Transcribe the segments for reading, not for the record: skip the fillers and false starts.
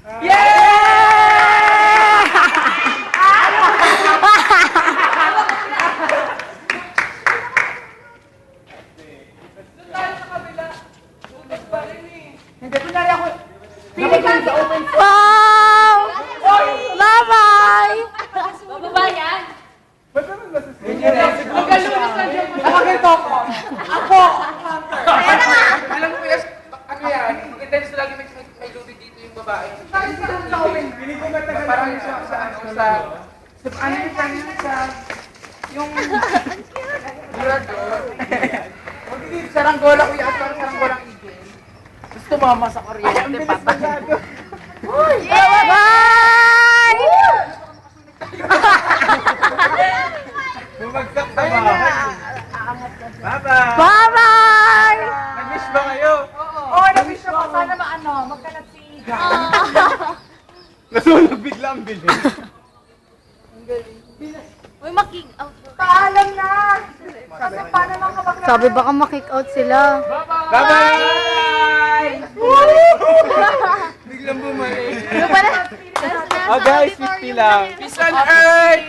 Hindi, kunyari ako. Wow! Bye-bye! Bababa yan. Ako ganito ako. Ako! Alam mo yes, ano yan? Maganda yung lagi may lubid dito yung babae. Parang sa yung saranggola ko yan, parang saranggolang igil. Tapos tumama sa kuryente, patay. Bye! Bumagsak sa bahay. Bye-bye! Bye-bye! Nag-wish ba kayo? Oo, nag-wish ako. Sana magkalat si Iga. Nasunog bigla ang bilis. Uy, making out. Paalam na! Kasi paano lang kapag Sabi baka makick out sila. Bye-bye! Biglang bumalik. Oh guys, 50 lang. Peace on earth,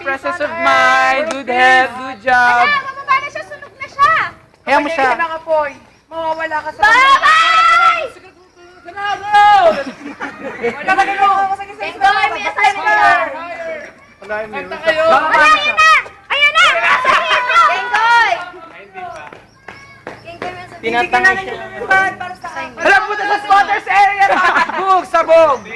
presence of mind, good health, good job. Bababa na siya, sunog na siya. Kaya mo siya. Mawawala ka sa... Bye-bye! Wala ka gano'n! Thank God, may assignment na. Kanta kayo! Wala, yun na! Ayun na! Thank God! Thank God, may assignment. Tinatangay siya. Alam mo sa squatters area! Sabog! Sabog!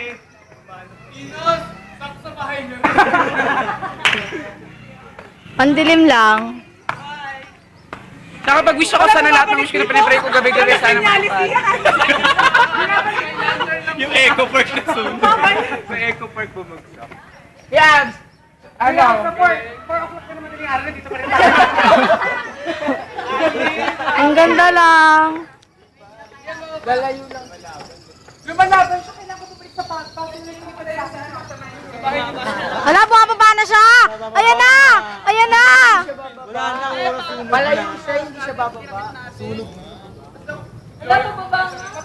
Pandilim lang. Nakapag-wish ako sana lahat ng wish ko na pinipray ko gabi-gabi sana matupad. Yung Eco Park na sunod. Sa Eco Park bumagsak. Yan! Ano? 4 o'clock ka naman yung araw, dito pa rin tayo. Ang ganda lang. Lalayo lang. Lumalaban siya, kailangan ko bumalik sa pagpag. Hindi pa dahil sa Hala, bumababa na siya! Ayan na! Ayan na! Malayo siya, hindi siya bababa. Wala, bababa nga.